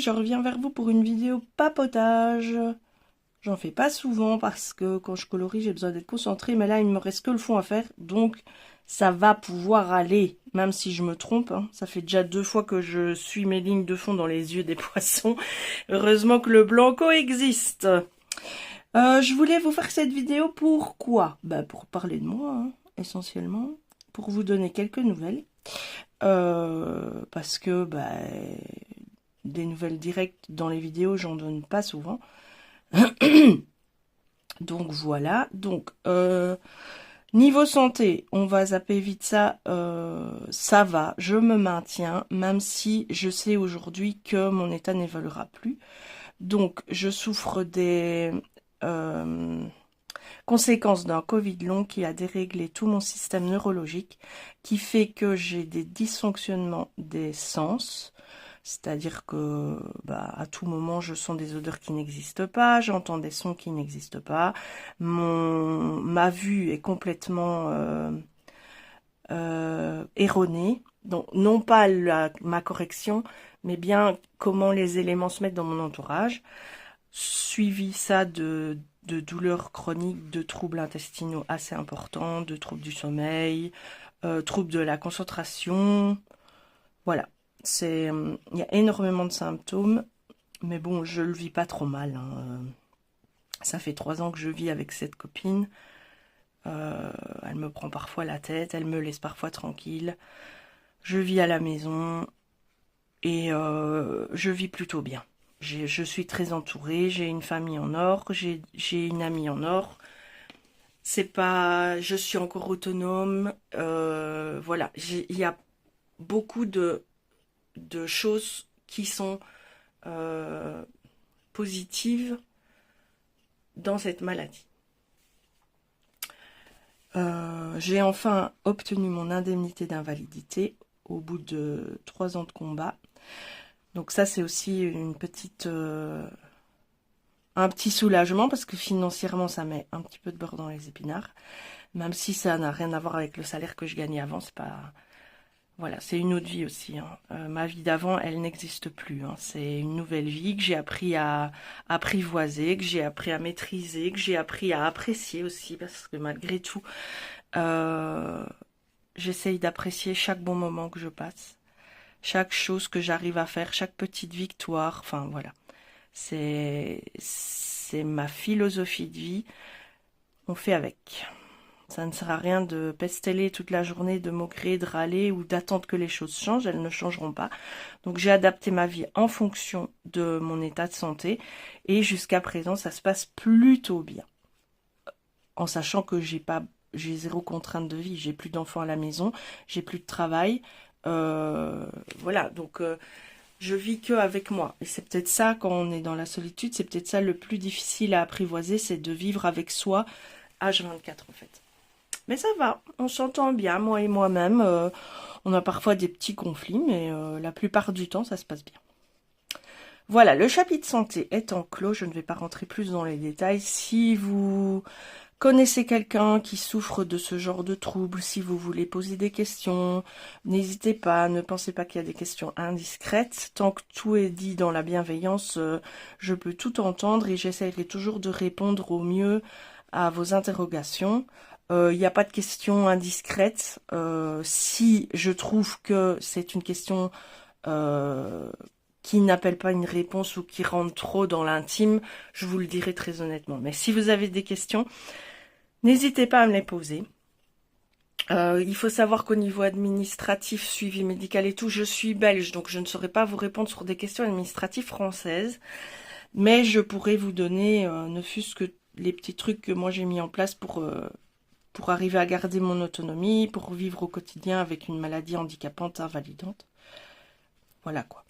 je reviens vers vous pour une vidéo papotage. J'en fais pas souvent parce que quand je colorie, j'ai besoin d'être concentrée, mais là, il me reste que le fond à faire, donc ça va pouvoir aller, même si je me trompe, hein. Ça fait déjà 2 fois que je suis mes lignes de fond dans les yeux des poissons. Heureusement que le blanco existe. Je voulais vous faire cette vidéo pour quoi? Pour parler de moi, hein, essentiellement, pour vous donner quelques nouvelles. Parce que des nouvelles directes dans les vidéos, j'en donne pas souvent. Donc voilà. Donc niveau santé, on va zapper vite ça. Ça va, je me maintiens, même si je sais aujourd'hui que mon état n'évoluera plus. Donc je souffre des conséquences d'un Covid long qui a déréglé tout mon système neurologique, qui fait que j'ai des dysfonctionnements des sens. C'est-à-dire que à tout moment, je sens des odeurs qui n'existent pas, j'entends des sons qui n'existent pas. Ma vue est complètement erronée. Donc, non pas ma correction, mais bien comment les éléments se mettent dans mon entourage. Suivi ça de douleurs chroniques, de troubles intestinaux assez importants, de troubles du sommeil, troubles de la concentration. Voilà. Il y a énormément de symptômes, mais bon, je le vis pas trop mal, hein. Ça fait 3 ans que je vis avec cette copine. Elle me prend parfois la tête, elle me laisse parfois tranquille. Je vis à la maison et je vis plutôt bien. Je suis très entourée, j'ai une famille en or, j'ai une amie en or. Je suis encore autonome. Voilà, il y a beaucoup de choses qui sont positives dans cette maladie. J'ai enfin obtenu mon indemnité d'invalidité au bout de 3 ans de combat. Donc ça, c'est aussi un petit soulagement parce que financièrement, ça met un petit peu de beurre dans les épinards. Même si ça n'a rien à voir avec le salaire que je gagnais avant, c'est pas... Voilà, c'est une autre vie aussi, hein. Ma vie d'avant, elle n'existe plus, hein. C'est une nouvelle vie que j'ai appris à apprivoiser, que j'ai appris à maîtriser, que j'ai appris à apprécier aussi, parce que malgré tout, j'essaye d'apprécier chaque bon moment que je passe, chaque chose que j'arrive à faire, chaque petite victoire. Enfin voilà, c'est ma philosophie de vie. On fait avec. Ça ne sert à rien de pesteler toute la journée, de maugréer, de râler ou d'attendre que les choses changent. Elles ne changeront pas. Donc j'ai adapté ma vie en fonction de mon état de santé. Et jusqu'à présent, ça se passe plutôt bien. En sachant que j'ai 0 contrainte de vie. J'ai plus d'enfants à la maison. J'ai plus de travail. Voilà, donc je vis que avec moi. Et c'est peut-être ça, quand on est dans la solitude, c'est peut-être ça le plus difficile à apprivoiser, c'est de vivre avec soi H24 en fait. Mais ça va, on s'entend bien, moi et moi-même. On a parfois des petits conflits, mais la plupart du temps, ça se passe bien. Voilà, le chapitre santé étant clos, je ne vais pas rentrer plus dans les détails. Si vous connaissez quelqu'un qui souffre de ce genre de troubles, si vous voulez poser des questions, n'hésitez pas, ne pensez pas qu'il y a des questions indiscrètes. Tant que tout est dit dans la bienveillance, je peux tout entendre et j'essaierai toujours de répondre au mieux à vos interrogations. Il n'y a pas de questions indiscrètes. Si je trouve que c'est une question qui n'appelle pas une réponse ou qui rentre trop dans l'intime, je vous le dirai très honnêtement. Mais si vous avez des questions, n'hésitez pas à me les poser. Il faut savoir qu'au niveau administratif, suivi médical et tout, je suis belge, donc je ne saurais pas vous répondre sur des questions administratives françaises. Mais je pourrais vous donner, ne fût-ce que les petits trucs que moi j'ai mis en place pour arriver à garder mon autonomie, pour vivre au quotidien avec une maladie handicapante, invalidante. Voilà quoi.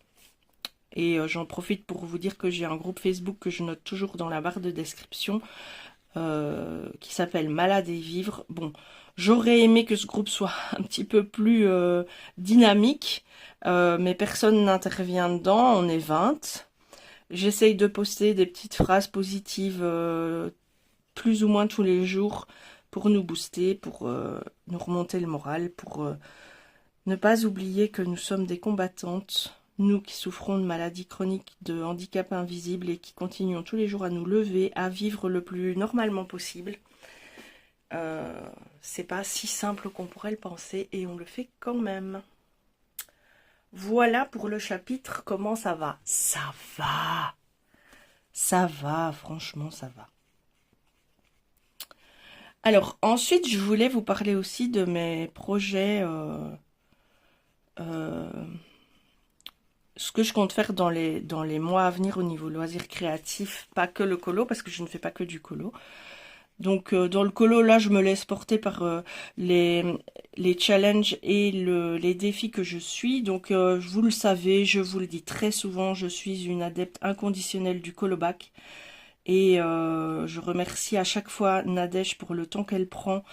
Et j'en profite pour vous dire que j'ai un groupe Facebook que je note toujours dans la barre de description, qui s'appelle Malade et Vivre. Bon, j'aurais aimé que ce groupe soit un petit peu plus dynamique, mais personne n'intervient dedans, on est 20. J'essaye de poster des petites phrases positives plus ou moins tous les jours pour nous booster, pour nous remonter le moral, pour ne pas oublier que nous sommes des combattantes nous qui souffrons de maladies chroniques, de handicap invisible et qui continuons tous les jours à nous lever, à vivre le plus normalement possible. C'est pas si simple qu'on pourrait le penser et on le fait quand même. Voilà pour le chapitre. Comment ça va? Ça va. Ça va, franchement, ça va. Alors, ensuite, je voulais vous parler aussi de mes projets, ce que je compte faire dans les mois à venir au niveau loisirs créatifs, pas que le colo, parce que je ne fais pas que du colo. Donc, dans le colo, là, je me laisse porter par les, les challenges et les défis que je suis. Donc, vous le savez, je vous le dis très souvent, je suis une adepte inconditionnelle du colo-bac. Et je remercie à chaque fois Nadège pour le temps qu'elle prend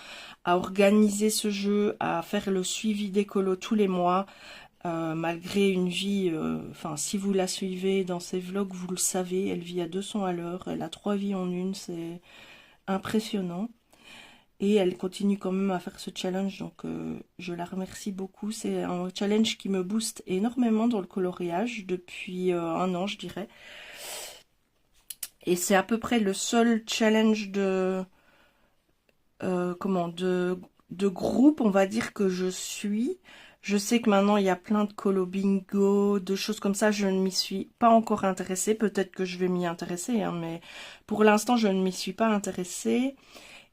à organiser ce jeu, à faire le suivi des colos tous les mois, malgré une vie, enfin si vous la suivez dans ses vlogs, vous le savez, elle vit à 200 à l'heure, elle a 3 vies en une, c'est impressionnant. Et elle continue quand même à faire ce challenge, donc je la remercie beaucoup. C'est un challenge qui me booste énormément dans le coloriage depuis 1 an, je dirais. Et c'est à peu près le seul challenge de groupe, on va dire, que je suis. Je sais que maintenant il y a plein de colo bingo, de choses comme ça. Je ne m'y suis pas encore intéressée. Peut-être que je vais m'y intéresser, hein, mais pour l'instant je ne m'y suis pas intéressée.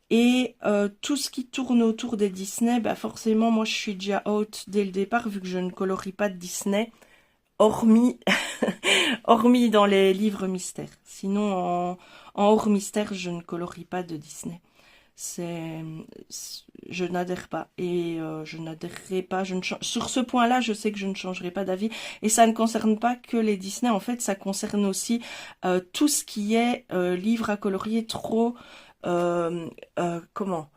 Et tout ce qui tourne autour des Disney, bah forcément moi je suis déjà out dès le départ vu que je ne colorie pas de Disney, hormis hormis dans les livres mystères. Sinon, en hors mystère, je ne colorie pas de Disney. Je n'adhère pas et je n'adhérerai pas. Sur ce point-là, je sais que je ne changerai pas d'avis. Et ça ne concerne pas que les Disney. En fait, ça concerne aussi tout ce qui est livre à colorier trop. Comment?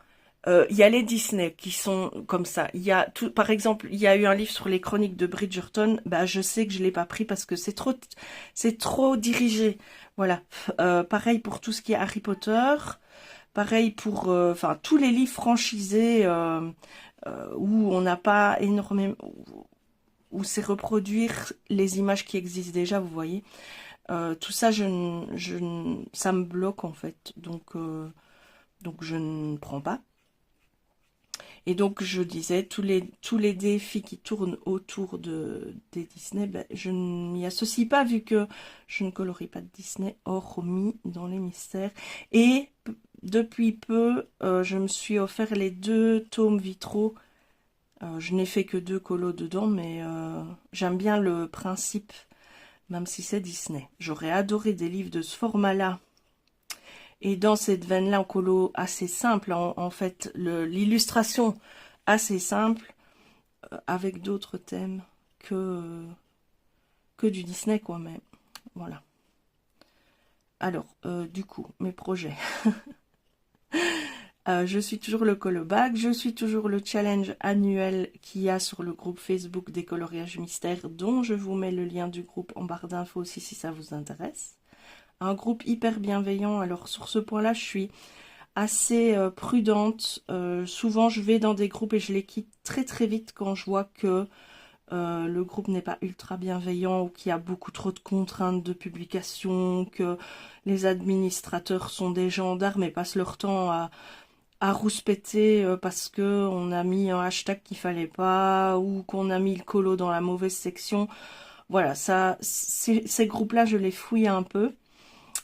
Il y a les Disney qui sont comme ça. Il y a tout, par exemple, il y a eu un livre sur les chroniques de Bridgerton. Bah, je sais que je l'ai pas pris parce que c'est trop dirigé. Voilà. Pareil pour tout ce qui est Harry Potter. Pareil pour, enfin, tous les livres franchisés où on n'a pas énormément, où c'est reproduire les images qui existent déjà. Vous voyez. Tout ça, ça me bloque en fait. Donc je ne prends pas. Et donc, je disais, tous les défis qui tournent autour des Disney, ben, je ne m'y associe pas vu que je ne colorie pas de Disney, hormis dans les mystères. Et depuis peu, je me suis offert les 2 tomes vitraux. Je n'ai fait que 2 colos dedans, mais j'aime bien le principe, même si c'est Disney. J'aurais adoré des livres de ce format-là. Et dans cette veine-là, en colo assez simple, en fait, l'illustration assez simple, avec d'autres thèmes que du Disney, quoi, mais voilà. Alors, du coup, mes projets. Je suis toujours le colo-bac, je suis toujours le challenge annuel qu'il y a sur le groupe Facebook des coloriages mystères, dont je vous mets le lien du groupe en barre d'infos aussi si ça vous intéresse. Un groupe hyper bienveillant. Alors sur ce point-là, je suis assez prudente. Souvent, je vais dans des groupes et je les quitte très très vite quand je vois que le groupe n'est pas ultra bienveillant ou qu'il y a beaucoup trop de contraintes de publication, que les administrateurs sont des gendarmes et passent leur temps à rouspéter parce que on a mis un hashtag qu'il fallait pas ou qu'on a mis le colo dans la mauvaise section. Voilà, ça, ces groupes-là, je les fouille un peu.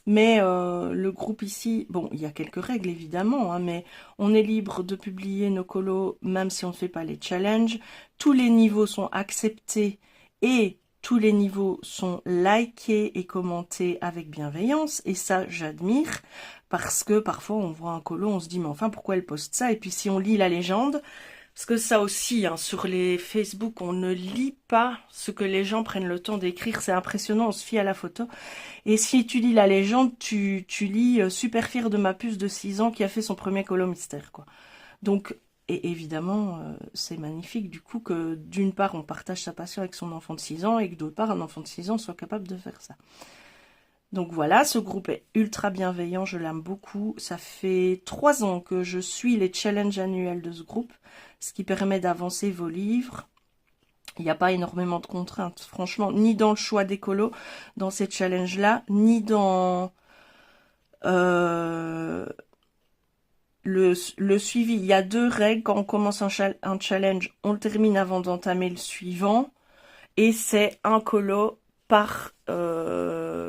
Mais le groupe ici, bon, il y a quelques règles évidemment, hein, mais on est libre de publier nos colos même si on ne fait pas les challenges. Tous les niveaux sont acceptés et tous les niveaux sont likés et commentés avec bienveillance. Et ça, j'admire parce que parfois on voit un colo, on se dit mais enfin pourquoi elle poste ça? Et puis si on lit la légende, parce que ça aussi, hein, sur les Facebook, on ne lit pas ce que les gens prennent le temps d'écrire. C'est impressionnant, on se fie à la photo. Et si tu lis la légende, tu lis super fier de ma puce de 6 ans qui a fait son premier colo mystère, quoi. Donc, et évidemment, c'est magnifique du coup que d'une part, on partage sa passion avec son enfant de 6 ans et que d'autre part, un enfant de 6 ans soit capable de faire ça. Donc voilà, ce groupe est ultra bienveillant, je l'aime beaucoup. Ça fait 3 ans que je suis les challenges annuels de ce groupe, ce qui permet d'avancer vos livres. Il n'y a pas énormément de contraintes, franchement, ni dans le choix des colos, dans ces challenges-là, ni dans le suivi. Il y a 2 règles. Quand on commence un challenge, on le termine avant d'entamer le suivant. Et c'est un colo par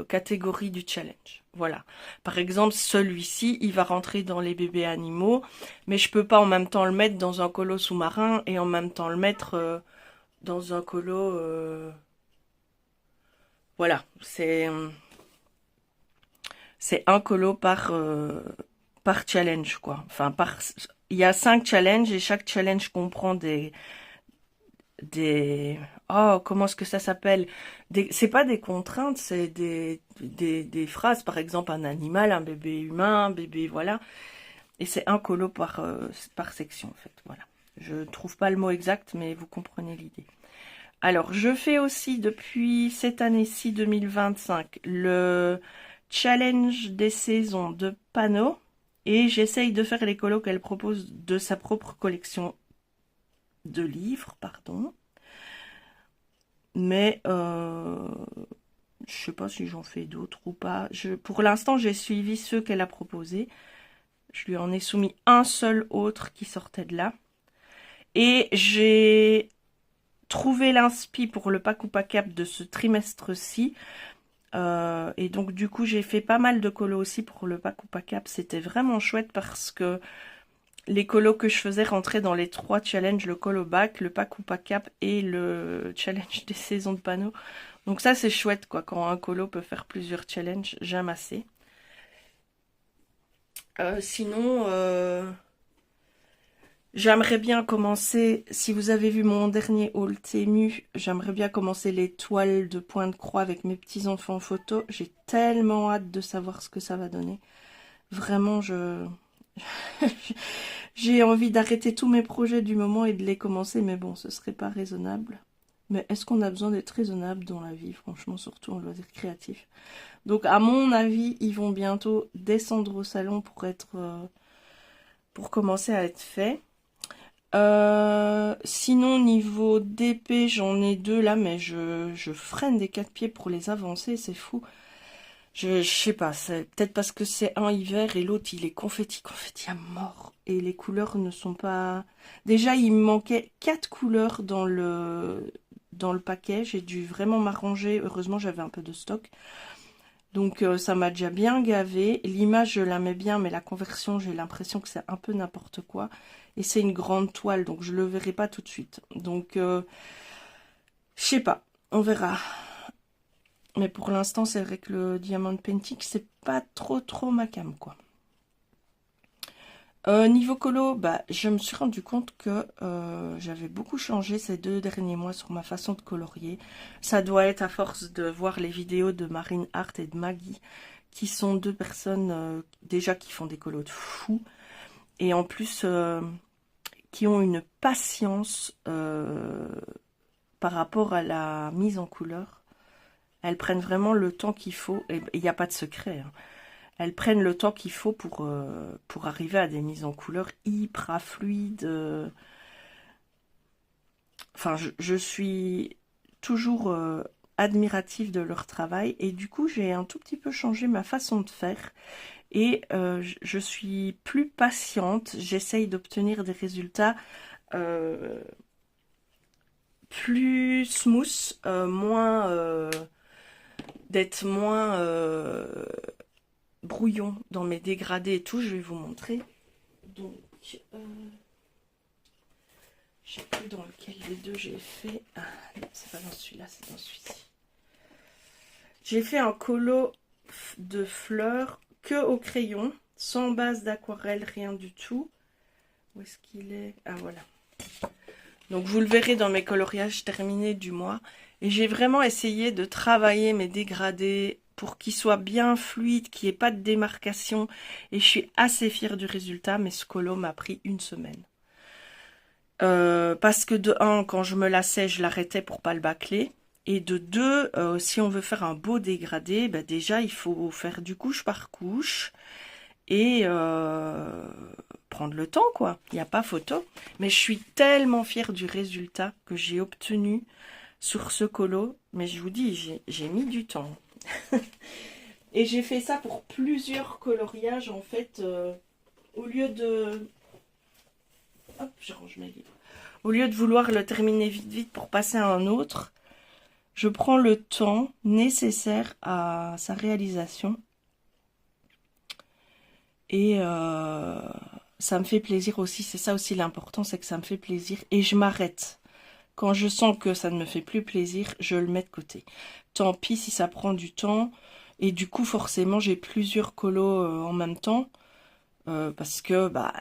catégorie du challenge. Voilà. Par exemple, celui-ci, il va rentrer dans les bébés animaux, mais je peux pas en même temps le mettre dans un colo sous-marin et en même temps le mettre dans un colo... Voilà. C'est un colo par challenge, quoi. Enfin, il y a 5 challenges et chaque challenge comprend oh, comment est-ce que ça s'appelle? C'est pas des contraintes, c'est des phrases. Par exemple, un animal, un bébé humain, un bébé, voilà. Et c'est un colo par section, en fait. Voilà. Je trouve pas le mot exact, mais vous comprenez l'idée. Alors, je fais aussi depuis cette année-ci, 2025, le challenge des saisons de panneaux. Et j'essaye de faire les colos qu'elle propose de sa propre collection de livres, pardon. Mais je sais pas si j'en fais d'autres ou pas. Pour l'instant, j'ai suivi ceux qu'elle a proposés. Je lui en ai soumis un seul autre qui sortait de là. Et j'ai trouvé l'inspi pour le pack ou pas cap de ce trimestre-ci. Et donc du coup, j'ai fait pas mal de colos aussi pour le pack ou pas cap. C'était vraiment chouette parce que les colos que je faisais rentraient dans les 3 challenges, le colo bac, le pack ou pas cap et le challenge des saisons de panneaux. Donc ça c'est chouette quoi, quand un colo peut faire plusieurs challenges, j'aime assez. Sinon, j'aimerais bien commencer, si vous avez vu mon dernier haul Temu, j'aimerais bien commencer les toiles de point de croix avec mes petits-enfants en photo. J'ai tellement hâte de savoir ce que ça va donner. Vraiment, j'ai envie d'arrêter tous mes projets du moment et de les commencer, mais bon, ce serait pas raisonnable. Mais est-ce qu'on a besoin d'être raisonnable dans la vie, franchement, surtout en loisir créatif? Donc, à mon avis, ils vont bientôt descendre au salon pour commencer à être faits. Sinon, niveau d'épée, j'en ai 2 là, mais je freine des 4 pieds pour les avancer, c'est fou. Je sais pas, c'est peut-être parce que c'est un hiver et l'autre il est confetti à mort. Et les couleurs ne sont pas... Déjà, il me manquait 4 couleurs dans le paquet. J'ai dû vraiment m'arranger. Heureusement, j'avais un peu de stock. Donc, ça m'a déjà bien gavé. L'image, je la mets bien, mais la conversion, j'ai l'impression que c'est un peu n'importe quoi. Et c'est une grande toile, donc je le verrai pas tout de suite. Donc, je sais pas. On verra. Mais pour l'instant, c'est vrai que le Diamond Painting, c'est pas trop ma came, quoi. Niveau colo, bah, je me suis rendu compte que j'avais beaucoup changé ces 2 derniers mois sur ma façon de colorier. Ça doit être à force de voir les vidéos de Marine Hart et de Maggie, qui sont 2 personnes déjà qui font des colos de fou. Et en plus, qui ont une patience par rapport à la mise en couleur. Elles prennent vraiment le temps qu'il faut, et il n'y a pas de secret, hein. Elles prennent le temps qu'il faut pour arriver à des mises en couleur hyper fluides. Enfin, je suis toujours admirative de leur travail, et du coup, j'ai un tout petit peu changé ma façon de faire, et je suis plus patiente, j'essaye d'obtenir des résultats plus smooth, d'être moins brouillon dans mes dégradés et tout. Je vais vous montrer. Donc, je sais plus dans lequel des 2 j'ai fait. Ah, non, c'est pas dans celui-là, c'est dans celui-ci. J'ai fait un colo de fleurs que au crayon, sans base d'aquarelle, rien du tout. Où est-ce qu'il est? Ah, voilà. Donc vous le verrez dans mes coloriages terminés du mois. Et j'ai vraiment essayé de travailler mes dégradés pour qu'ils soient bien fluides, qu'il n'y ait pas de démarcation. Et je suis assez fière du résultat, mais ce colo m'a pris 1 semaine. Parce que de 1, quand je me lassais, je l'arrêtais pour pas le bâcler. Et de 2, si on veut faire un beau dégradé, bah déjà il faut faire du couche par couche. Et prendre le temps, quoi. Il n'y a pas photo. Mais je suis tellement fière du résultat que j'ai obtenu sur ce colo. Mais je vous dis, j'ai mis du temps. Et j'ai fait ça pour plusieurs coloriages, en fait. Au lieu de... Hop, je range mes livres. Au lieu de vouloir le terminer vite, vite pour passer à un autre, je prends le temps nécessaire à sa réalisation. Et ça me fait plaisir aussi. C'est ça aussi l'important, c'est que ça me fait plaisir. Et je m'arrête. Quand je sens que ça ne me fait plus plaisir, je le mets de côté. Tant pis si ça prend du temps. Et du coup, forcément, j'ai plusieurs colos en même temps. Parce que bah,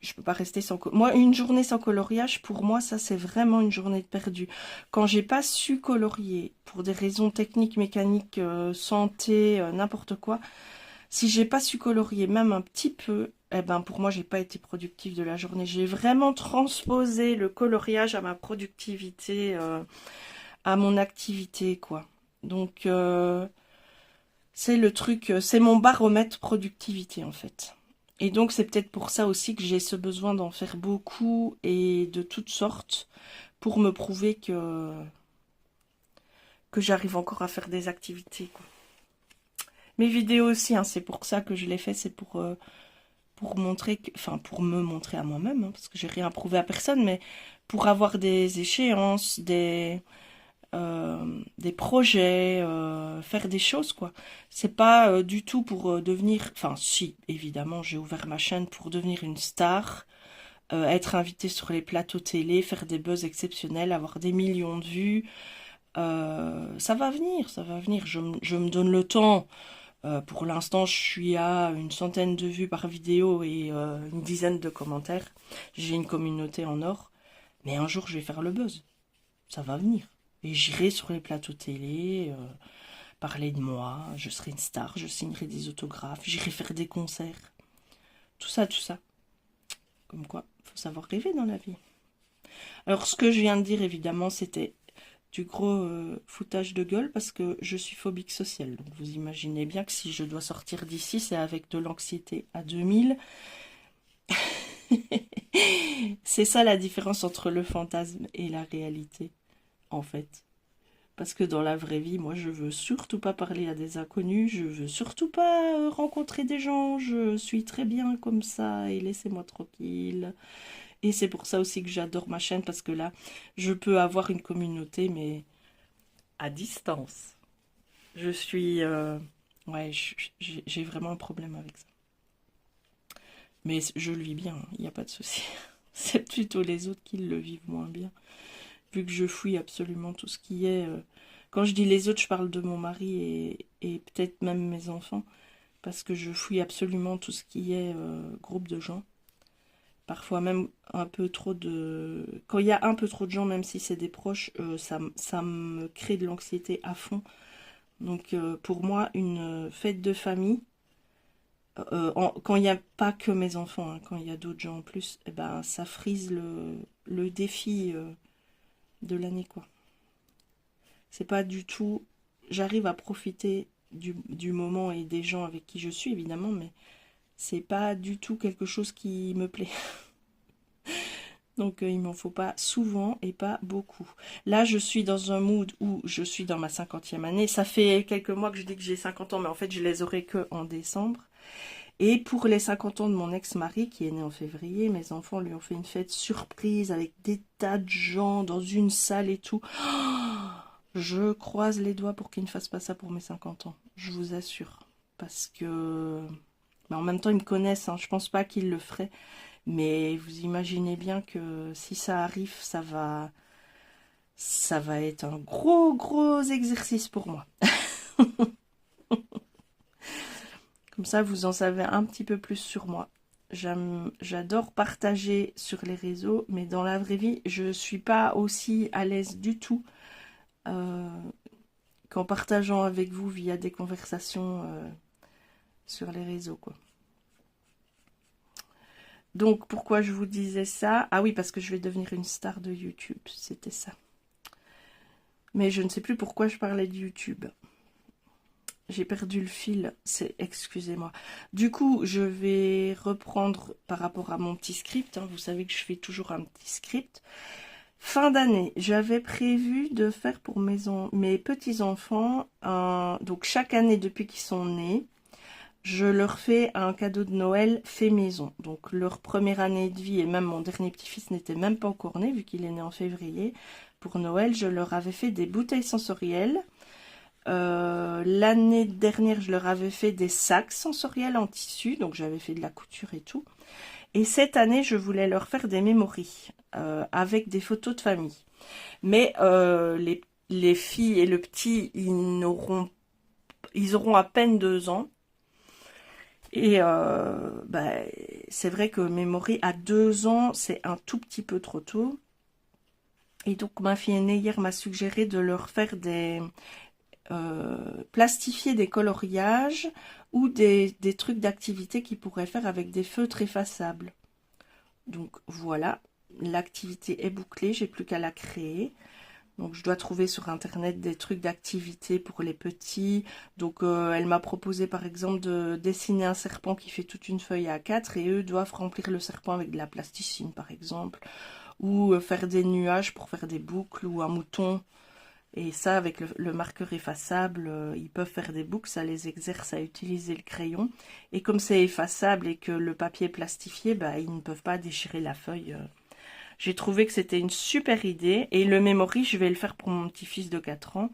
je peux pas rester sans... Moi, une journée sans coloriage, pour moi, ça, c'est vraiment une journée de perdu. Quand j'ai pas su colorier, pour des raisons techniques, mécaniques, santé, n'importe quoi, si j'ai pas su colorier même un petit peu, eh ben, pour moi, j'ai pas été productive de la journée. J'ai vraiment transposé le coloriage à ma productivité, à mon activité, quoi. Donc, c'est le truc, c'est mon baromètre productivité, en fait. Et donc, c'est peut-être pour ça aussi que j'ai ce besoin d'en faire beaucoup et de toutes sortes pour me prouver que j'arrive encore à faire des activités, quoi. Mes vidéos aussi, hein, c'est pour ça que je les fais, c'est pour montrer, enfin, pour me montrer à moi-même, hein, parce que j'ai rien prouvé à personne, mais pour avoir des échéances, des projets, faire des choses, quoi. C'est pas du tout pour devenir... Enfin, si, évidemment, j'ai ouvert ma chaîne pour devenir une star, être invitée sur les plateaux télé, faire des buzz exceptionnels, avoir des millions de vues. Ça va venir, ça va venir. Je me donne le temps. Pour l'instant, je suis à une centaine de vues par vidéo et une dizaine de commentaires. J'ai une communauté en or. Mais un jour, je vais faire le buzz. Ça va venir. Et j'irai sur les plateaux télé, parler de moi, je serai une star, je signerai des autographes, j'irai faire des concerts. Tout ça, tout ça. Comme quoi, faut savoir rêver dans la vie. Alors, ce que je viens de dire, évidemment, c'était du gros foutage de gueule parce que je suis phobique sociale. Donc, vous imaginez bien que si je dois sortir d'ici, c'est avec de l'anxiété à 2000. C'est ça la différence entre le fantasme et la réalité, en fait. Parce que dans la vraie vie, moi, je veux surtout pas parler à des inconnus, je veux surtout pas rencontrer des gens, je suis très bien comme ça et laissez-moi tranquille. Et c'est pour ça aussi que j'adore ma chaîne, parce que là, je peux avoir une communauté, mais à distance. Je suis... ouais, j'ai vraiment un problème avec ça. Mais je le vis bien, il n'y a pas de souci. C'est plutôt les autres qui le vivent moins bien. Vu que je fouille absolument tout ce qui est... Quand je dis les autres, je parle de mon mari et peut-être même mes enfants, parce que je fouille absolument tout ce qui est groupe de gens. Parfois même un peu trop de... Quand il y a un peu trop de gens, même si c'est des proches, ça me crée de l'anxiété à fond. Donc pour moi, une fête de famille, quand il n'y a pas que mes enfants, hein, quand il y a d'autres gens en plus, eh ben, ça frise le défi de l'année, quoi. C'est pas du tout... J'arrive à profiter du moment et des gens avec qui je suis, évidemment, mais c'est pas du tout quelque chose qui me plaît. Donc il m'en faut pas souvent et pas beaucoup. Là, je suis dans un mood où je suis dans ma 50e année. Ça fait quelques mois que je dis que j'ai 50 ans, mais en fait, je les aurai que en décembre. Et pour les 50 ans de mon ex-mari, qui est né en février, mes enfants lui ont fait une fête surprise avec des tas de gens dans une salle et tout. Je croise les doigts pour qu'ils ne fassent pas ça pour mes 50 ans. Je vous assure. Parce que... Mais en même temps, ils me connaissent, hein. Je pense pas qu'ils le feraient. Mais vous imaginez bien que si ça arrive, ça va être un gros exercice pour moi. Comme ça, vous en savez un petit peu plus sur moi. J'adore partager sur les réseaux, mais dans la vraie vie, je suis pas aussi à l'aise du tout qu'en partageant avec vous via des conversations sur les réseaux, quoi. Donc, pourquoi je vous disais ça? Ah oui, parce que je vais devenir une star de YouTube, c'était ça. Mais je ne sais plus pourquoi je parlais de YouTube. j'ai perdu le fil, excusez-moi. Du coup, je vais reprendre par rapport à mon petit script, hein. Vous savez que je fais toujours un petit script. Fin d'année, j'avais prévu de faire pour mes petits-enfants, donc chaque année depuis qu'ils sont nés, je leur fais un cadeau de Noël fait maison. Donc leur première année de vie, et même mon dernier petit-fils n'était même pas encore né, vu qu'il est né en février. Pour Noël, je leur avais fait des bouteilles sensorielles. L'année dernière, je leur avais fait des sacs sensoriels en tissu, donc j'avais fait de la couture et tout. Et cette année, je voulais leur faire des mémories avec des photos de famille. Mais les filles et le petit, ils auront à peine 2 ans. Et c'est vrai que mémories à 2 ans, c'est un tout petit peu trop tôt. Et donc ma fille aînée hier m'a suggéré de leur faire plastifier des coloriages ou des trucs d'activité qu'ils pourraient faire avec des feutres effaçables. Donc voilà, l'activité est bouclée, j'ai plus qu'à la créer. Donc je dois trouver sur internet des trucs d'activité pour les petits. Donc elle m'a proposé par exemple de dessiner un serpent qui fait toute une feuille A4 et eux doivent remplir le serpent avec de la plasticine par exemple. Ou faire des nuages pour faire des boucles ou un mouton. Et ça, avec le marqueur effaçable, ils peuvent faire des boucles, ça les exerce à utiliser le crayon. Et comme c'est effaçable et que le papier est plastifié, bah, ils ne peuvent pas déchirer la feuille. J'ai trouvé que c'était une super idée. Et le memory, je vais le faire pour mon petit-fils de 4 ans,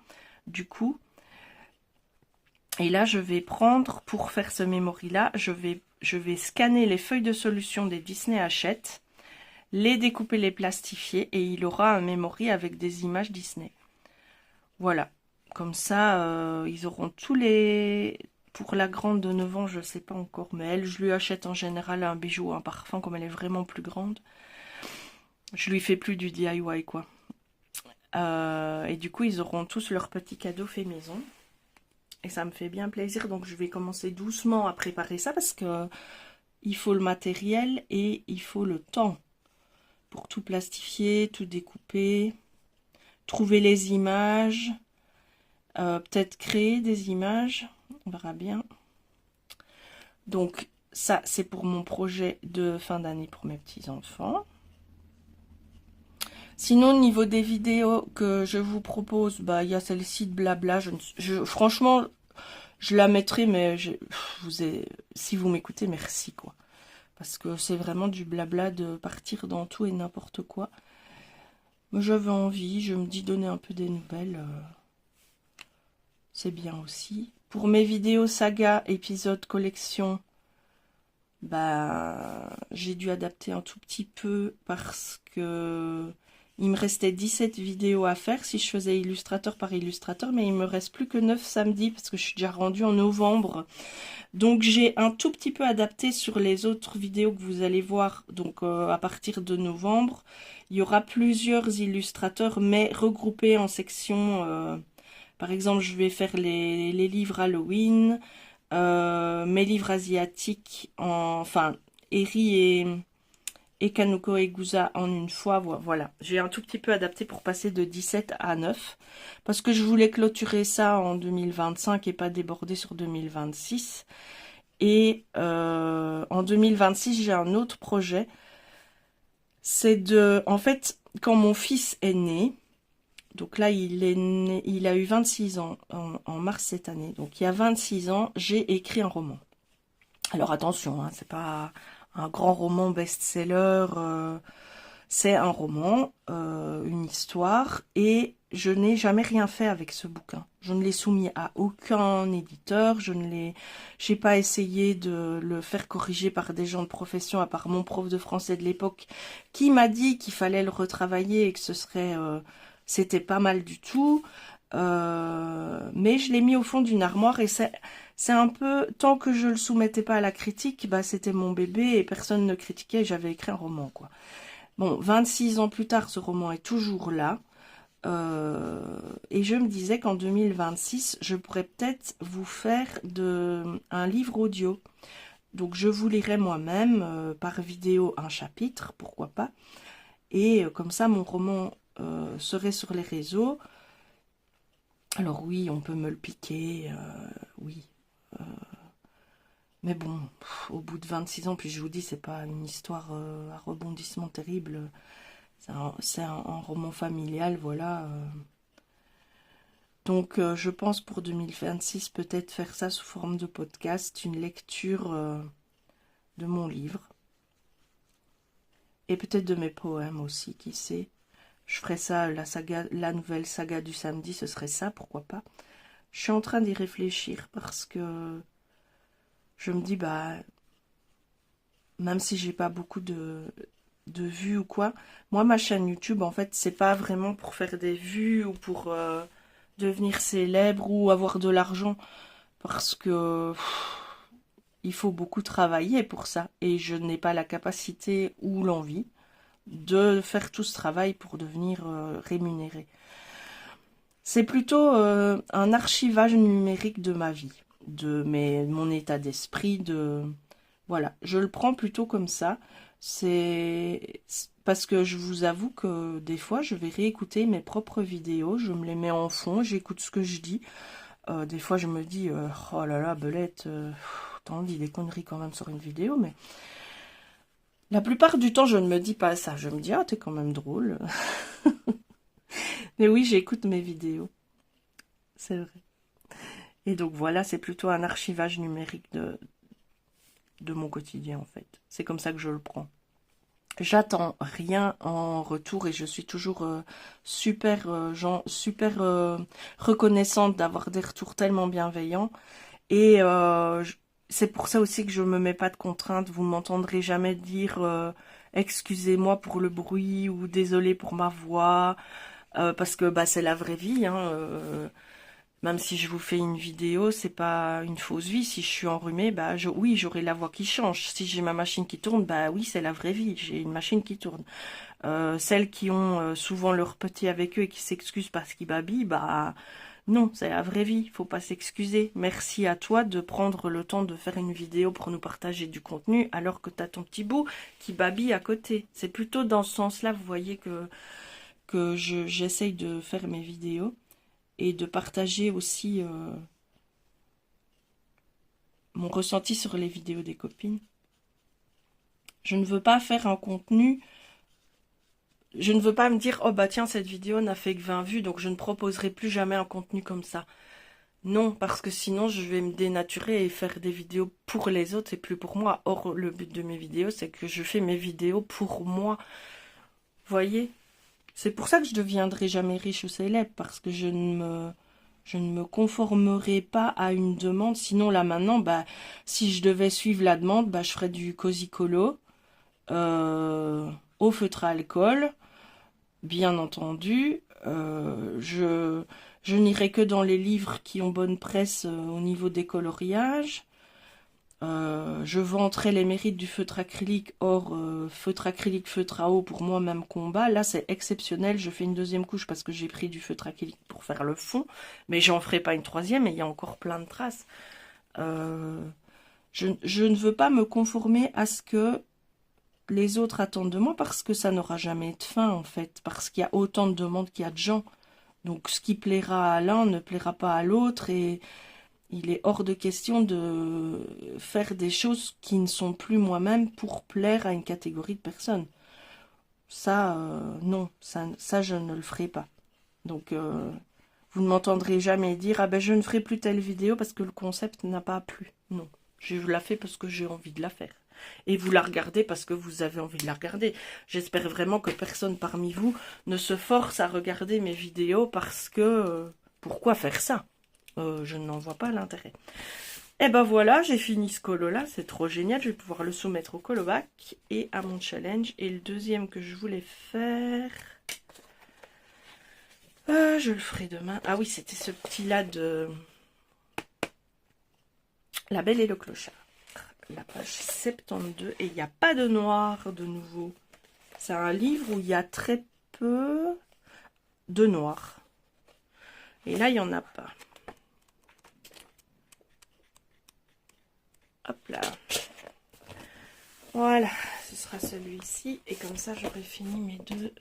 du coup. Et là, je vais prendre, pour faire ce memory-là, je vais scanner les feuilles de solution des Disney Hachette, les découper, les plastifier, et il aura un memory avec des images Disney. Voilà, comme ça, ils auront tous les... Pour la grande de 9 ans, je ne sais pas encore, mais elle, je lui achète en général un bijou, un parfum, comme elle est vraiment plus grande. Je lui fais plus du DIY, quoi. Et du coup, ils auront tous leur petit cadeau fait maison. Et ça me fait bien plaisir, donc je vais commencer doucement à préparer ça, parce que il faut le matériel et il faut le temps pour tout plastifier, tout découper, trouver les images, peut-être créer des images, on verra bien. Donc ça, c'est pour mon projet de fin d'année pour mes petits-enfants. Sinon, au niveau des vidéos que je vous propose, bah, il y a celle-ci de blabla. Franchement, je la mettrai, mais si vous m'écoutez, merci, quoi. Parce que c'est vraiment du blabla de partir dans tout et n'importe quoi. Mais j'avais envie, je me dis donner un peu des nouvelles. C'est bien aussi. Pour mes vidéos saga, épisode, collection, bah, j'ai dû adapter un tout petit peu parce que il me restait 17 vidéos à faire si je faisais illustrateur par illustrateur, mais il me reste plus que 9 samedis parce que je suis déjà rendue en novembre. Donc j'ai un tout petit peu adapté sur les autres vidéos que vous allez voir. Donc à partir de novembre, il y aura plusieurs illustrateurs, mais regroupés en sections. Par exemple, je vais faire les livres Halloween, mes livres asiatiques, enfin, Eri et Kanuko et Guza en une fois. Voilà, j'ai un tout petit peu adapté pour passer de 17 à 9, parce que je voulais clôturer ça en 2025 et pas déborder sur 2026. Et en 2026, j'ai un autre projet. C'est en fait, quand mon fils est né, donc là, il a eu 26 ans en mars cette année. Donc il y a 26 ans, j'ai écrit un roman. Alors attention, hein, c'est pas un grand roman best-seller. C'est un roman, une histoire. Et je n'ai jamais rien fait avec ce bouquin. Je ne l'ai soumis à aucun éditeur. J'ai pas essayé de le faire corriger par des gens de profession, à part mon prof de français de l'époque, qui m'a dit qu'il fallait le retravailler et que c'était pas mal du tout, mais je l'ai mis au fond d'une armoire et c'est un peu, tant que je le soumettais pas à la critique, bah c'était mon bébé et personne ne critiquait, j'avais écrit un roman, quoi. Bon, 26 ans plus tard, ce roman est toujours là, et je me disais qu'en 2026, je pourrais peut-être vous faire un livre audio. Donc je vous lirai moi-même, par vidéo, un chapitre, pourquoi pas, et comme ça mon roman serait sur les réseaux. Alors oui, on peut me le piquer, oui. Mais bon, au bout de 26 ans, puis je vous dis, c'est pas une histoire à rebondissement terrible. C'est un roman familial, voilà. Donc je pense pour 2026, peut-être faire ça sous forme de podcast, une lecture de mon livre. Et peut-être de mes poèmes aussi, qui sait. Je ferai ça, la nouvelle saga du samedi, ce serait ça, pourquoi pas. Je suis en train d'y réfléchir parce que je me dis, bah, même si j'ai pas beaucoup de vues ou quoi, moi, ma chaîne YouTube, en fait, c'est pas vraiment pour faire des vues ou pour devenir célèbre ou avoir de l'argent. Parce que il faut beaucoup travailler pour ça. Et je n'ai pas la capacité ou l'envie de faire tout ce travail pour devenir rémunéré. C'est plutôt un archivage numérique de ma vie, mon état d'esprit, voilà, je le prends plutôt comme ça. C'est parce que je vous avoue que des fois, je vais réécouter mes propres vidéos, je me les mets en fond, j'écoute ce que je dis. Des fois, je me dis, oh là là, Belette, t'en dis des conneries quand même sur une vidéo, mais la plupart du temps, je ne me dis pas ça. Je me dis, ah, t'es quand même drôle. Mais oui, j'écoute mes vidéos, c'est vrai. Et donc voilà, c'est plutôt un archivage numérique de mon quotidien en fait. C'est comme ça que je le prends. J'attends rien en retour et je suis toujours super reconnaissante d'avoir des retours tellement bienveillants. Et c'est pour ça aussi que je me mets pas de contraintes. Vous m'entendrez jamais dire excusez-moi pour le bruit ou désolé pour ma voix parce que bah c'est la vraie vie. Hein, même si je vous fais une vidéo, c'est pas une fausse vie. Si je suis enrhumée, bah oui, j'aurai la voix qui change. Si j'ai ma machine qui tourne, bah oui, c'est la vraie vie. J'ai une machine qui tourne. Celles qui ont souvent leur petit avec eux et qui s'excusent parce qu'ils babillent, bah non, c'est la vraie vie. Faut pas s'excuser. Merci à toi de prendre le temps de faire une vidéo pour nous partager du contenu alors que t'as ton petit bout qui babille à côté. C'est plutôt dans ce sens-là, vous voyez que j'essaye de faire mes vidéos et de partager aussi mon ressenti sur les vidéos des copines. Je ne veux pas faire un contenu, je ne veux pas me dire, oh bah tiens, cette vidéo n'a fait que 20 vues, donc je ne proposerai plus jamais un contenu comme ça. Non, parce que sinon je vais me dénaturer et faire des vidéos pour les autres et plus pour moi. Or, le but de mes vidéos, c'est que je fais mes vidéos pour moi. Voyez? C'est pour ça que je ne deviendrai jamais riche ou célèbre, parce que je ne me conformerai pas à une demande. Sinon, là, maintenant, bah, si je devais suivre la demande, bah, je ferais du cosicolo, au feutre à alcool, bien entendu. Je n'irai que dans les livres qui ont bonne presse au niveau des coloriages. Je vanterai les mérites du feutre acrylique, or feutre acrylique, feutre à eau, pour moi même combat. Là c'est exceptionnel, je fais une deuxième couche parce que j'ai pris du feutre acrylique pour faire le fond, mais j'en ferai pas une troisième et il y a encore plein de traces. Euh, je ne veux pas me conformer à ce que les autres attendent de moi parce que ça n'aura jamais de fin en fait, parce qu'il y a autant de demandes qu'il y a de gens. Donc ce qui plaira à l'un ne plaira pas à l'autre et il est hors de question de faire des choses qui ne sont plus moi-même pour plaire à une catégorie de personnes. Ça, non, ça, je ne le ferai pas. Donc, vous ne m'entendrez jamais dire, ah ben je ne ferai plus telle vidéo parce que le concept n'a pas plu. Non, je la fais parce que j'ai envie de la faire. Et vous la regardez parce que vous avez envie de la regarder. J'espère vraiment que personne parmi vous ne se force à regarder mes vidéos parce que... pourquoi faire ça? Je n'en vois pas l'intérêt. Et ben voilà, j'ai fini ce colo-là, c'est trop génial, je vais pouvoir le soumettre au colobac et à mon challenge. Et le deuxième que je voulais faire, je le ferai demain. Ah oui, c'était ce petit-là de La Belle et le Clochard, la page 72, et il n'y a pas de noir de nouveau. C'est un livre où il y a très peu de noir. Et là, il n'y en a pas. Hop là. Voilà, ce sera celui-ci. Et comme ça, j'aurai fini mes deux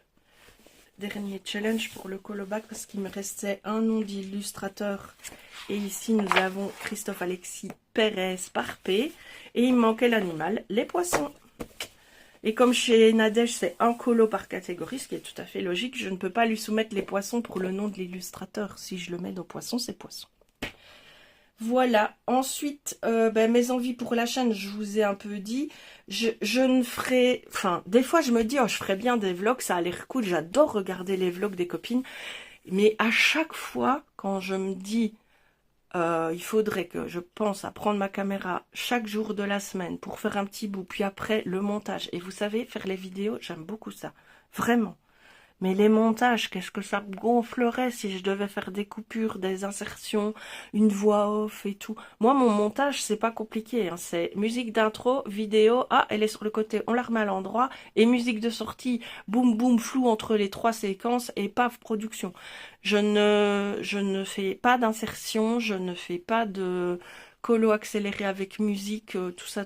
dernier challenge pour le colobac parce qu'il me restait un nom d'illustrateur. Et ici, nous avons Christophe Alexis Pérez Parpé. Et il me manquait l'animal, les poissons. Et comme chez Nadège, c'est un colo par catégorie, ce qui est tout à fait logique, je ne peux pas lui soumettre les poissons pour le nom de l'illustrateur. Si je le mets dans poissons, c'est poisson. Voilà. Ensuite, mes envies pour la chaîne, je vous ai un peu dit. Je ne ferai... Enfin, des fois, je me dis, oh, je ferais bien des vlogs, ça a l'air cool. J'adore regarder les vlogs des copines. Mais à chaque fois, quand je me dis... il faudrait que je pense à prendre ma caméra chaque jour de la semaine pour faire un petit bout, puis après le montage. Et vous savez, faire les vidéos, j'aime beaucoup ça. Vraiment. Mais les montages, qu'est-ce que ça gonflerait si je devais faire des coupures, des insertions, une voix off et tout. Moi, mon montage, c'est pas compliqué, hein. C'est musique d'intro, vidéo, ah, elle est sur le côté, on la remet à l'endroit, et musique de sortie, boum boum, flou entre les 3 séquences, et paf, production. Je ne fais pas d'insertion, je ne fais pas de colo accéléré avec musique, tout ça,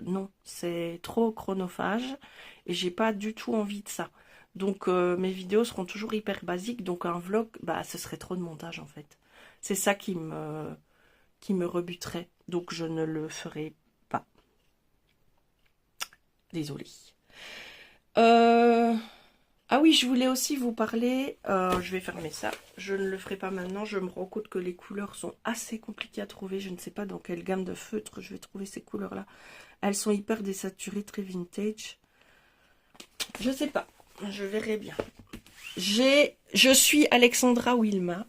non, c'est trop chronophage, et j'ai pas du tout envie de ça. Donc mes vidéos seront toujours hyper basiques, donc un vlog, bah ce serait trop de montage en fait. C'est ça qui me rebuterait, donc je ne le ferai pas. Désolée. Ah oui, je voulais aussi vous parler, je vais fermer ça, je ne le ferai pas maintenant, je me rends compte que les couleurs sont assez compliquées à trouver, je ne sais pas dans quelle gamme de feutres je vais trouver ces couleurs-là. Elles sont hyper désaturées, très vintage. Je sais pas, je verrai bien. Je suis Alexandra Wilma.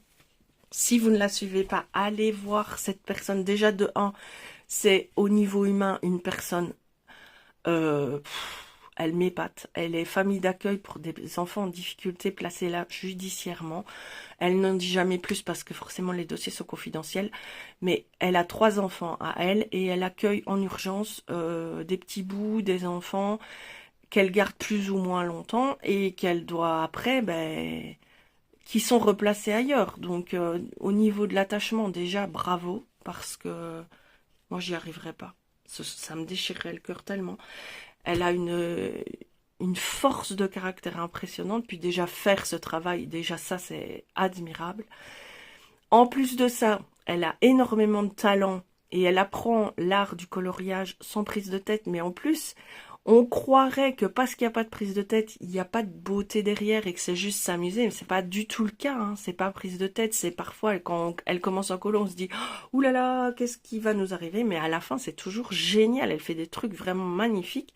Si vous ne la suivez pas, allez voir cette personne. Déjà de 1, c'est au niveau humain une personne, elle m'épate. Elle est famille d'accueil pour des enfants en difficulté placés là judiciairement. Elle n'en dit jamais plus parce que forcément les dossiers sont confidentiels. Mais elle a 3 enfants à elle et elle accueille en urgence des petits bouts, des enfants qu'elle garde plus ou moins longtemps et qu'elle doit après, qui sont replacés ailleurs. Donc au niveau de l'attachement, déjà bravo, parce que moi j'y arriverais pas. Ça me déchirerait le cœur tellement. Elle a une force de caractère impressionnante, puis déjà faire ce travail, déjà ça c'est admirable. En plus de ça, elle a énormément de talent et elle apprend l'art du coloriage sans prise de tête, mais en plus, on croirait que parce qu'il n'y a pas de prise de tête, il n'y a pas de beauté derrière et que c'est juste s'amuser, mais c'est pas du tout le cas, hein. C'est pas prise de tête, c'est parfois quand elle commence en colo, on se dit ouh là là, qu'est-ce qui va nous arriver, mais à la fin c'est toujours génial, elle fait des trucs vraiment magnifiques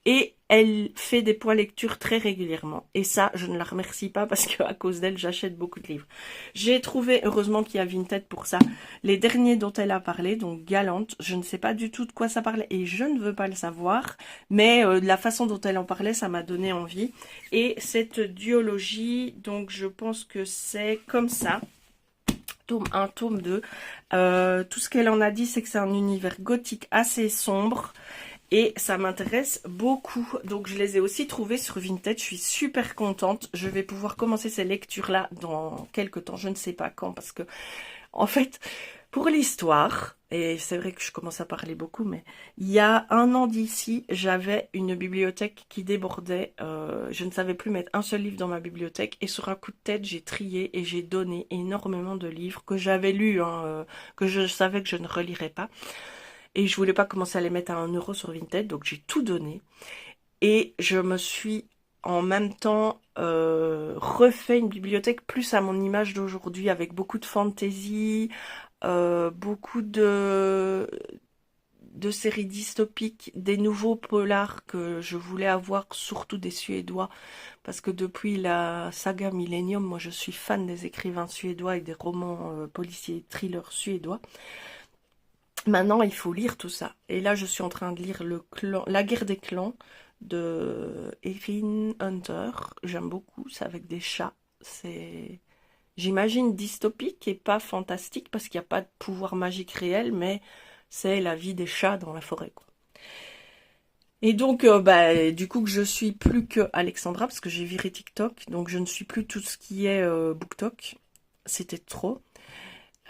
et elle fait des points lecture très régulièrement. Et ça, je ne la remercie pas parce qu'à cause d'elle, j'achète beaucoup de livres. J'ai trouvé, heureusement qu'il y a Vinted pour ça, les derniers dont elle a parlé, donc Galante. Je ne sais pas du tout de quoi ça parlait et je ne veux pas le savoir. Mais la façon dont elle en parlait, ça m'a donné envie. Et cette duologie, donc je pense que c'est comme ça. Tome 1, tome 2. Tout ce qu'elle en a dit, c'est que c'est un univers gothique assez sombre. Et ça m'intéresse beaucoup. Donc je les ai aussi trouvés sur Vinted. Je suis super contente. Je vais pouvoir commencer ces lectures-là dans quelques temps. Je ne sais pas quand. Parce que, en fait, pour l'histoire, et c'est vrai que je commence à parler beaucoup, mais il y a 1 an d'ici, j'avais une bibliothèque qui débordait. Je ne savais plus mettre un seul livre dans ma bibliothèque. Et sur un coup de tête, j'ai trié et j'ai donné énormément de livres que j'avais lus, hein, que je savais que je ne relirais pas. Et je voulais pas commencer à les mettre à 1 euro sur Vinted, donc j'ai tout donné. Et je me suis en même temps refait une bibliothèque plus à mon image d'aujourd'hui, avec beaucoup de fantaisie, beaucoup de séries dystopiques, des nouveaux polars que je voulais avoir, surtout des Suédois, parce que depuis la saga Millennium, moi je suis fan des écrivains suédois et des romans policiers thrillers suédois. Maintenant, il faut lire tout ça. Et là, je suis en train de lire La guerre des clans de Erin Hunter. J'aime beaucoup, c'est avec des chats. C'est, j'imagine, dystopique et pas fantastique parce qu'il n'y a pas de pouvoir magique réel, mais c'est la vie des chats dans la forêt, quoi. Et donc, du coup, que je suis plus que Alexandra parce que j'ai viré TikTok, donc je ne suis plus tout ce qui est BookTok. C'était trop.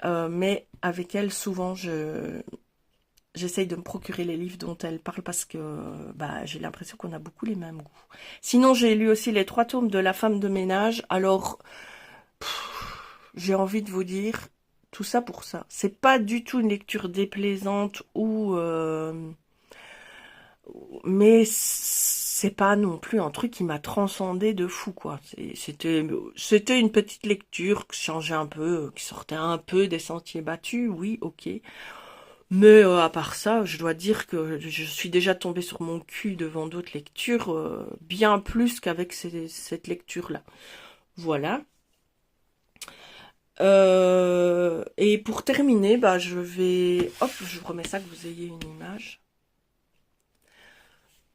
Mais avec elle, souvent, j'essaye de me procurer les livres dont elle parle parce que bah, j'ai l'impression qu'on a beaucoup les mêmes goûts. Sinon, j'ai lu aussi les 3 tomes de La femme de ménage. Alors, j'ai envie de vous dire, tout ça pour ça. C'est pas du tout une lecture déplaisante mais c'est pas non plus un truc qui m'a transcendé de fou, quoi. C'était une petite lecture qui changeait un peu, qui sortait un peu des sentiers battus, oui, ok. Mais à part ça, je dois dire que je suis déjà tombée sur mon cul devant d'autres lectures, bien plus qu'avec cette lecture-là. Voilà. Et pour terminer, bah, hop, je vous remets ça que vous ayez une image.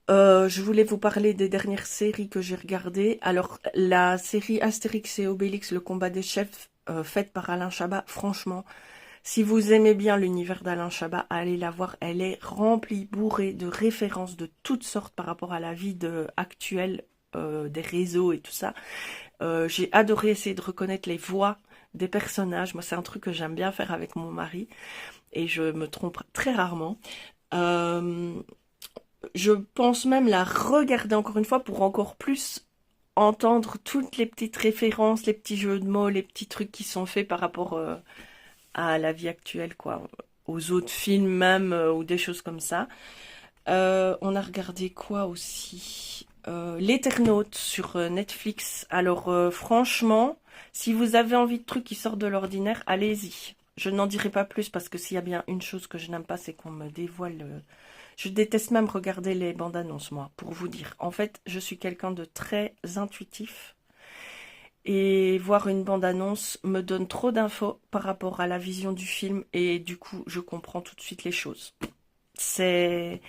Je voulais vous parler des dernières séries que j'ai regardées. Alors, la série Astérix et Obélix, le combat des chefs, faite par Alain Chabat, franchement, si vous aimez bien l'univers d'Alain Chabat, allez la voir. Elle est remplie, bourrée de références de toutes sortes par rapport à la vie actuelle des réseaux et tout ça. J'ai adoré essayer de reconnaître les voix des personnages. Moi, c'est un truc que j'aime bien faire avec mon mari et je me trompe très rarement. Je pense même la regarder encore une fois pour encore plus entendre toutes les petites références, les petits jeux de mots, les petits trucs qui sont faits par rapport à la vie actuelle, quoi, aux autres films même ou des choses comme ça. On a regardé quoi aussi? L'Éternaute sur Netflix. Alors franchement, si vous avez envie de trucs qui sortent de l'ordinaire, allez-y. Je n'en dirai pas plus parce que s'il y a bien une chose que je n'aime pas, c'est qu'on me dévoile. Je déteste même regarder les bandes annonces, moi, pour vous dire. En fait, je suis quelqu'un de très intuitif. Et voir une bande-annonce me donne trop d'infos par rapport à la vision du film et du coup, je comprends tout de suite les choses. C'est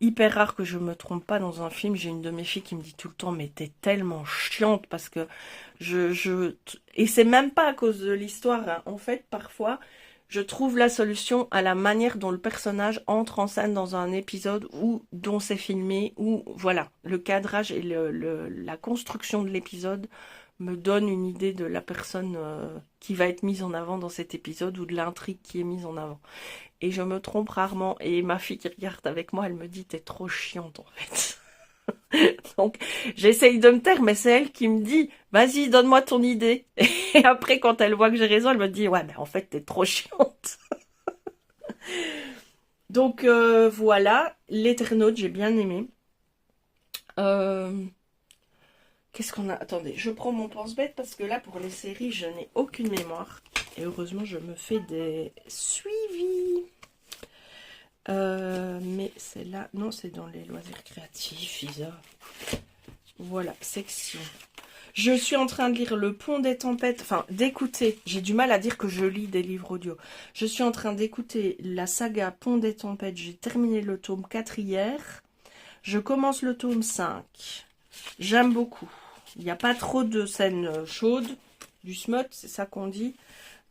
hyper rare que je me trompe pas dans un film. J'ai une de mes filles qui me dit tout le temps, mais t'es tellement chiante parce que et c'est même pas à cause de l'histoire, hein. En fait, parfois, je trouve la solution à la manière dont le personnage entre en scène dans un épisode ou dont c'est filmé, ou voilà, le cadrage et la construction de l'épisode me donne une idée de la personne qui va être mise en avant dans cet épisode ou de l'intrigue qui est mise en avant. Et je me trompe rarement. Et ma fille qui regarde avec moi, elle me dit, t'es trop chiante en fait. Donc j'essaye de me taire, mais c'est elle qui me dit, vas-y, donne-moi ton idée. Et après, quand elle voit que j'ai raison, elle me dit, ouais, mais en fait, t'es trop chiante. Donc voilà, l'Éternaute, j'ai bien aimé. Qu'est-ce qu'on a? Attendez, je prends mon pense-bête parce que là, pour les séries, je n'ai aucune mémoire. Et heureusement, je me fais des suivis. Mais c'est là... Non, c'est dans les loisirs créatifs, Isa. Voilà, section. Je suis en train de lire Le Pont des Tempêtes. Enfin, d'écouter. J'ai du mal à dire que je lis des livres audio. Je suis en train d'écouter la saga Pont des Tempêtes. J'ai terminé le tome 4 hier. Je commence le tome 5. J'aime beaucoup. Il n'y a pas trop de scènes chaudes, du smut, c'est ça qu'on dit,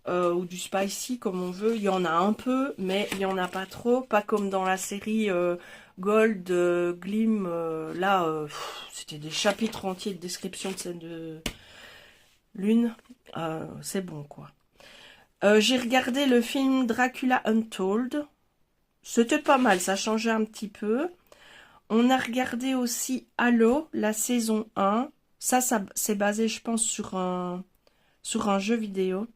ou du spicy comme on veut. Il y en a un peu, mais il n'y en a pas trop. Pas comme dans la série Gold, Glim. Là, c'était des chapitres entiers de description de scènes de lune. C'est bon, quoi. J'ai regardé le film Dracula Untold. C'était pas mal, ça changeait un petit peu. On a regardé aussi Halo, la saison 1. Ça c'est basé, je pense, sur un jeu vidéo.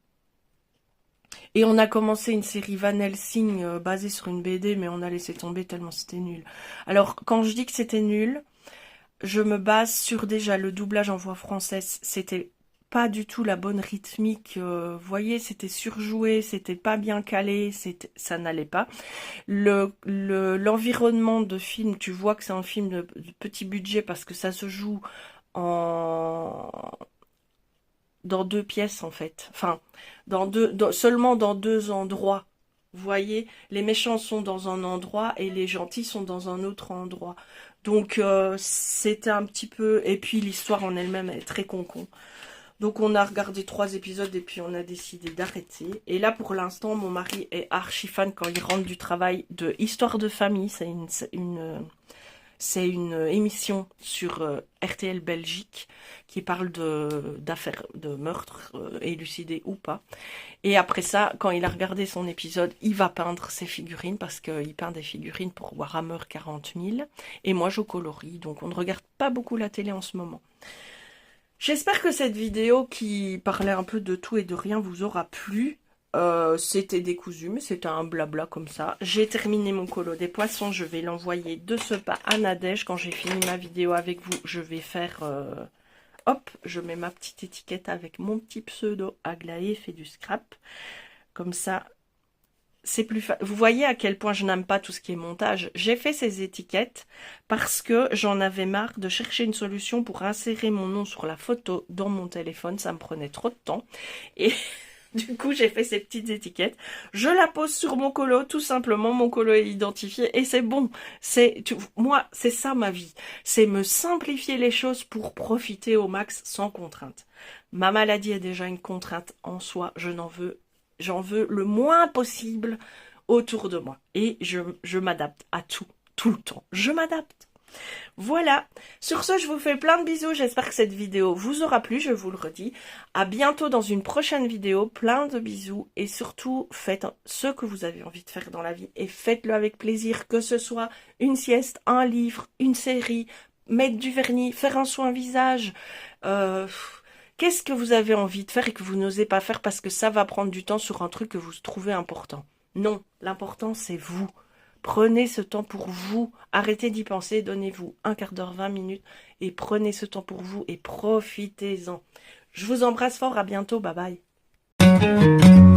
Et on a commencé une série Van Helsing basée sur une BD, mais on a laissé tomber tellement c'était nul. Alors, quand je dis que c'était nul, je me base sur déjà le doublage en voix française. C'était pas du tout la bonne rythmique. Vous voyez, c'était surjoué, c'était pas bien calé, ça n'allait pas. L'environnement de film, tu vois que c'est un film de petit budget parce que ça se joue dans 2 pièces en fait. Enfin, seulement dans 2 endroits. Vous voyez, les méchants sont dans un endroit et les gentils sont dans un autre endroit. Donc c'était un petit peu... Et puis l'histoire en elle-même est très con-con. Donc on a regardé 3 épisodes et puis on a décidé d'arrêter. Et là pour l'instant mon mari est archi fan quand il rentre du travail de Histoire de famille. C'est C'est une émission sur RTL Belgique qui parle d'affaires de meurtres élucidés ou pas. Et après ça, quand il a regardé son épisode, il va peindre ses figurines parce qu'il peint des figurines pour Warhammer 40 000. Et moi, je colorie, donc on ne regarde pas beaucoup la télé en ce moment. J'espère que cette vidéo qui parlait un peu de tout et de rien vous aura plu. C'était décousu, mais c'était un blabla comme ça. J'ai terminé mon colo des poissons. Je vais l'envoyer de ce pas à Nadège. Quand j'ai fini ma vidéo avec vous, je vais faire... hop, je mets ma petite étiquette avec mon petit pseudo Aglaé fait du scrap. Comme ça, c'est plus facile. Vous voyez à quel point je n'aime pas tout ce qui est montage. J'ai fait ces étiquettes parce que j'en avais marre de chercher une solution pour insérer mon nom sur la photo dans mon téléphone. Ça me prenait trop de temps. Et... du coup, j'ai fait ces petites étiquettes. Je la pose sur mon colo, tout simplement. Mon colo est identifié et c'est bon. Moi, c'est ça ma vie. C'est me simplifier les choses pour profiter au max sans contrainte. Ma maladie est déjà une contrainte en soi. J'en veux le moins possible autour de moi. Et je m'adapte à tout le temps. Je m'adapte. Voilà, sur ce, je vous fais plein de bisous, j'espère que cette vidéo vous aura plu, je vous le redis. À bientôt dans une prochaine vidéo, plein de bisous et surtout, faites ce que vous avez envie de faire dans la vie et faites-le avec plaisir, que ce soit une sieste, un livre, une série, mettre du vernis, faire un soin visage. Qu'est-ce que vous avez envie de faire et que vous n'osez pas faire parce que ça va prendre du temps sur un truc que vous trouvez important? Non, l'important c'est vous. Prenez ce temps pour vous, arrêtez d'y penser, donnez-vous un quart d'heure, 20 minutes et prenez ce temps pour vous et profitez-en. Je vous embrasse fort, à bientôt, bye bye.